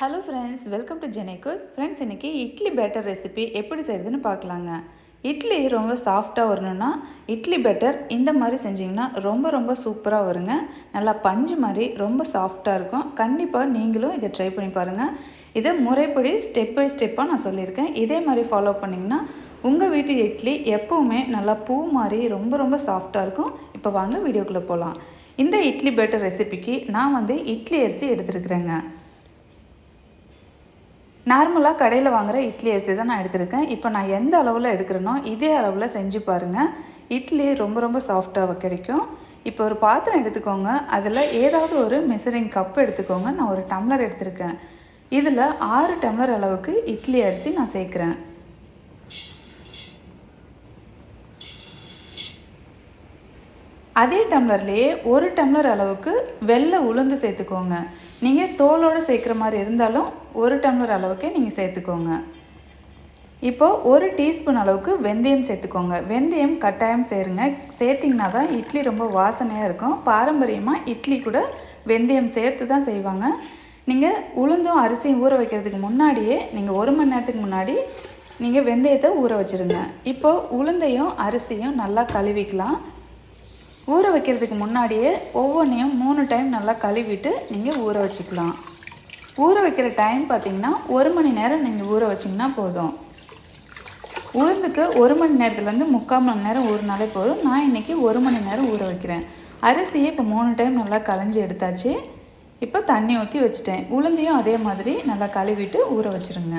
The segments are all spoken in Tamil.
Hello friends, welcome to Jenny cooks. Friends, இன்றைக்கி இட்லி பேட்டர் ரெசிபி எப்படி செய்கிறதுன்னு பார்க்கலாங்க. இட்லி ரொம்ப சாஃப்டாக வரணுன்னா இட்லி பேட்டர் இந்த மாதிரி செஞ்சிங்கன்னா ரொம்ப சூப்பராக வருங்க. நல்லா பஞ்சு மாதிரி ரொம்ப சாஃப்டாக இருக்கும். கண்டிப்பாக நீங்களும் இதை ட்ரை பண்ணி பாருங்கள். இதை முறைப்படி ஸ்டெப் பை ஸ்டெப்பாக நான் சொல்லியிருக்கேன். இதே மாதிரி ஃபாலோ பண்ணிங்கன்னா உங்கள் வீட்டு இட்லி எப்போவுமே நல்லா பூ மாதிரி ரொம்ப சாஃப்டாக இருக்கும். இப்போ வாங்க வீடியோக்குள்ளே போகலாம். இந்த இட்லி பேட்டர் ரெசிபிக்கு நான் இட்லி அரிசி எடுத்துருக்குறேங்க. நார்மலாக கடையில் வாங்குகிற இட்லி அரிசி தான் நான் எடுத்திருக்கேன். இப்போ நான் எந்த அளவில் எடுக்கிறேனோ இதே அளவில் செஞ்சு பாருங்கள். இட்லி ரொம்ப சாஃப்டாக கிடைக்கும். இப்போ ஒரு பாத்திரம் எடுத்துக்கோங்க. அதில் ஏதாவது ஒரு மெஷரிங் கப் எடுத்துக்கோங்க. நான் ஒரு டம்ளர் எடுத்திருக்கேன். இதில் 6 டம்ளர் அளவுக்கு இட்லி அரிசி நான் சேர்க்குறேன். அதே டம்ளர்லேயே 1 டம்ளர் அளவுக்கு வெள்ளை உளுந்து சேர்த்துக்கோங்க. நீங்கள் தோலோடு சேர்க்குற மாதிரி இருந்தாலும் 1 டம்ளர் அளவுக்கு நீங்கள் சேர்த்துக்கோங்க. இப்போது 1 டீஸ்பூன் அளவுக்கு வெந்தயம் சேர்த்துக்கோங்க. வெந்தயம் கட்டாயம் சேருங்க. சேர்த்திங்கன்னா தான் இட்லி ரொம்ப வாசனையாக இருக்கும். பாரம்பரியமாக இட்லி கூட வெந்தயம் சேர்த்து தான் செய்வாங்க. நீங்கள் உளுந்தும் அரிசியும் ஊற வைக்கிறதுக்கு முன்னாடியே நீங்கள் 1 மணி நேரத்துக்கு முன்னாடி நீங்கள் வெந்தயத்தை ஊற வச்சுருங்க. இப்போது உளுந்தையும் அரிசியும் நல்லா கழுவிக்கலாம். ஊற வைக்கிறதுக்கு முன்னாடியே ஒவ்வொன்றையும் 3 டைம் நல்லா கழுவிட்டு நீங்கள் ஊற வச்சுக்கலாம். ஊற வைக்கிற டைம் பார்த்திங்கன்னா 1 மணி நேரம் நீங்கள் ஊற வச்சிங்கன்னா போதும். உளுந்துக்கு 1 மணி நேரத்துலேருந்து 3/4 மணி நேரம் ஊறினாலே போதும். நான் இன்றைக்கி 1 மணி நேரம் ஊற வைக்கிறேன். அரிசியை இப்போ 3 டைம் நல்லா களைஞ்சி எடுத்தாச்சு. இப்போ தண்ணி ஊற்றி வச்சுட்டேன். உளுந்தையும் அதே மாதிரி நல்லா கழுவிட்டு ஊற வச்சுருங்க.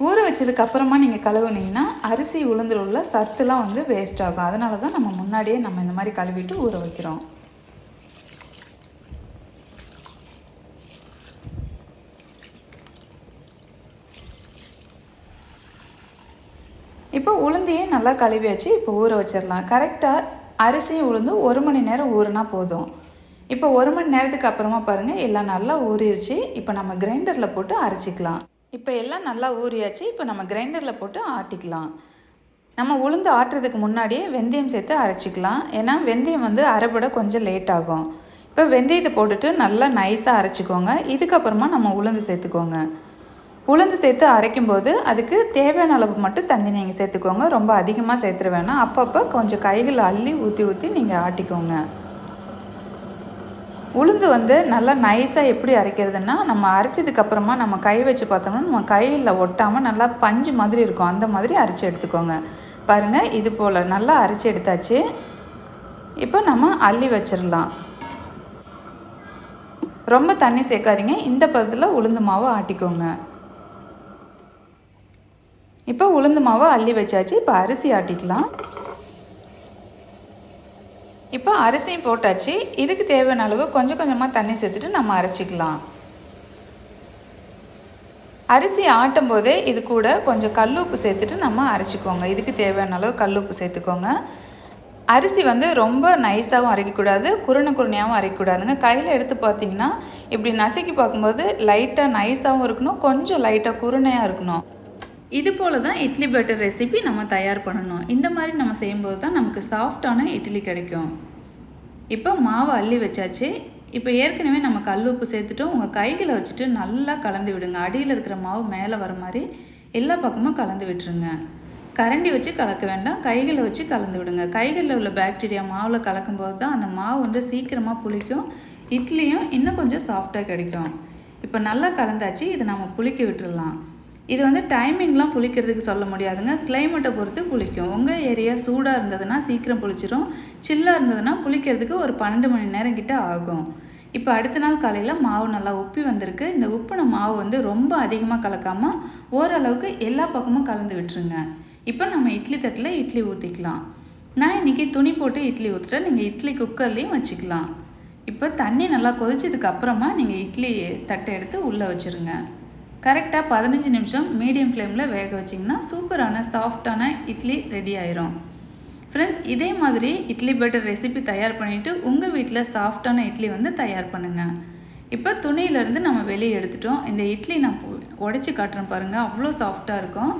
ஊற வச்சதுக்கப்புறமா நீங்கள் கழுவுனீங்கன்னா அரிசி உளுந்தில் உள்ள சத்துலாம் வேஸ்ட் ஆகும். அதனால தான் நம்ம முன்னாடியே இந்த மாதிரி கழுவிட்டு ஊற வைக்கிறோம். இப்போ உளுந்தையே நல்லா கழுவியாச்சு. இப்போ ஊற வச்சிடலாம். கரெக்டாக அரிசியும் உளுந்து 1 மணி நேரம் ஊறினா போதும். இப்போ 1 மணி நேரத்துக்கு அப்புறமா பாருங்கள், எல்லாம் நல்லா ஊறிடுச்சு. இப்போ நம்ம கிரைண்டரில் போட்டு அரைச்சிக்கலாம். இப்போ எல்லாம் நல்லா ஊறியாச்சு. இப்போ நம்ம கிரைண்டரில் போட்டு ஆட்டிக்கலாம். நம்ம உளுந்து ஆட்டுறதுக்கு முன்னாடியே வெந்தயம் சேர்த்து அரைச்சிக்கலாம். ஏன்னா வெந்தயம் அரைப்பட கொஞ்சம் லேட் ஆகும். இப்போ வெந்தயத்தை போட்டுட்டு நல்லா நைஸாக அரைச்சிக்கோங்க. இதுக்கப்புறமா நம்ம உளுந்து சேர்த்துக்கோங்க. உளுந்து சேர்த்து அரைக்கும்போது அதுக்கு தேவையான அளவு மட்டும் தண்ணி நீங்கள் சேர்த்துக்கோங்க. ரொம்ப அதிகமாக சேர்த்துற வேணாம். அப்பப்போ கொஞ்சம் கைகள் அள்ளி ஊற்றி நீங்கள் ஆட்டிக்கோங்க. உளுந்து நல்லா நைஸாக எப்படி அரைக்கிறதுனா, நம்ம அரைச்சதுக்கப்புறமா நம்ம கை வச்சு பார்த்தோம்னா நம்ம கையில் ஒட்டாமல் நல்லா பஞ்சு மாதிரி இருக்கும். அந்த மாதிரி அரைச்சி எடுத்துக்கோங்க. பாருங்கள், இது போல் நல்லா அரைச்சி எடுத்தாச்சு. இப்போ நம்ம அள்ளி வச்சிடலாம். ரொம்ப தண்ணி சேர்க்காதீங்க. இந்த பதத்தில் உளுந்து மாவை ஆட்டிக்கோங்க. இப்போ உளுந்து மாவை அள்ளி வச்சாச்சு. இப்போ அரிசி ஆட்டிக்கலாம். இப்போ அரிசியும் போட்டாச்சு. இதுக்கு தேவையான அளவு கொஞ்சமாக தண்ணி சேர்த்துட்டு நம்ம அரைச்சிக்கலாம். அரிசி ஆட்டும் போதே இது கூட கொஞ்சம் கல்லுப்பு சேர்த்துட்டு நம்ம அரைச்சிக்கோங்க. இதுக்கு தேவையான அளவு கல்லுப்பு சேர்த்துக்கோங்க. அரிசி ரொம்ப நைஸாகவும் அரைக்கக்கூடாது, குருணையாகவும் அரைக்கக்கூடாதுங்க. கையில் எடுத்து பார்த்தீங்கன்னா இப்படி நசுக்கி பார்க்கும்போது லைட்டாக நைஸாகவும் இருக்கணும், கொஞ்சம் லைட்டாக குருணையாக இருக்கணும். இது போல் தான் இட்லி பேட்டர் ரெசிபி நம்ம தயார் பண்ணணும். இந்த மாதிரி நம்ம செய்யும்போது தான் நமக்கு சாஃப்டான இட்லி கிடைக்கும். இப்போ மாவை அள்ளி வச்சாச்சு. இப்போ ஏற்கனவே நம்ம கல்லுப்பு சேர்த்துட்டோம். உங்கள் கைகளை வச்சுட்டு நல்லா கலந்து விடுங்க. அடியில் இருக்கிற மாவு மேலே வர மாதிரி எல்லா பக்கமும் கலந்து விட்டுருங்க. கரண்டி வச்சு கலக்க வேண்டாம், கைகளை வச்சு கலந்து விடுங்க. கைகளில் உள்ள பாக்டீரியா மாவில் கலக்கும்போது தான் அந்த மாவு சீக்கிரமாக புளிக்கும். இட்லியும் இன்னும் கொஞ்சம் சாஃப்டாக கிடைக்கும். இப்போ நல்லா கலந்தாச்சு. இதை நம்ம புளிக்க விட்டுடலாம். இது டைமிங்லாம் புளிக்கிறதுக்கு சொல்ல முடியாதுங்க. கிளைமேட்டை பொறுத்து புளிக்கும். உங்கள் ஏரியா சூடாக இருந்ததுன்னா சீக்கிரம் புளிச்சிடும். சில்லாக இருந்ததுன்னா புளிக்கிறதுக்கு ஒரு 12 மணி நேரம் கிட்ட ஆகும். இப்போ அடுத்த நாள் காலையில் மாவு நல்லா உப்பி வந்திருக்கு. இந்த உப்பின மாவு ரொம்ப அதிகமாக கலக்காமல் ஓரளவுக்கு எல்லா பக்கமும் கலந்து விட்டுருங்க. இப்போ நம்ம இட்லி தட்டில் இட்லி ஊற்றிக்கலாம். நான் இன்றைக்கி துணி போட்டு இட்லி ஊற்றுறேன். நீங்கள் இட்லி குக்கர்லேயும் வச்சுக்கலாம். இப்போ தண்ணி நல்லா கொதிச்சதுக்கு அப்புறமா நீங்கள் இட்லி தட்டை எடுத்து உள்ளே வச்சுருங்க. கரெக்டாக 15 நிமிஷம் மீடியம் ஃப்ளேமில் வேக வச்சிங்கன்னா சூப்பரான சாஃப்டான இட்லி ரெடி ஆயிரும். ஃப்ரெண்ட்ஸ், இதே மாதிரி இட்லி பேட்டர் ரெசிபி தயார் பண்ணிவிட்டு உங்கள் வீட்டில் சாஃப்டான இட்லி தயார் பண்ணுங்கள். இப்போ துணியிலேருந்து நம்ம வெளியே எடுத்துட்டோம். இந்த இட்லி நான் உடைச்சி காட்டுறேன் பாருங்கள், அவ்வளோ சாஃப்டாக இருக்கும்.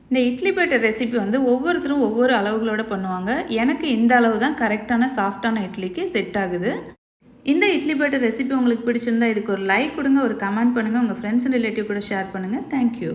இந்த இட்லி பேட்டர் ரெசிபி ஒவ்வொருத்தரும் ஒவ்வொரு அளவுகளோடு பண்ணுவாங்க. எனக்கு இந்த அளவு தான் கரெக்டான சாஃப்டான இட்லிக்கு செட் ஆகுது. இந்த இட்லி பட்டர் ரெசிபி உங்களுக்கு பிடிச்சிருந்தா இதுக்கு ஒரு லைக் கொடுங்க, ஒரு கமெண்ட் பண்ணுங்கள், உங்கள் ஃப்ரெண்ட்ஸ் அண்ட் ரிலேட்டிவ் கூட ஷேர் பண்ணுங்கள். தேங்க்யூ.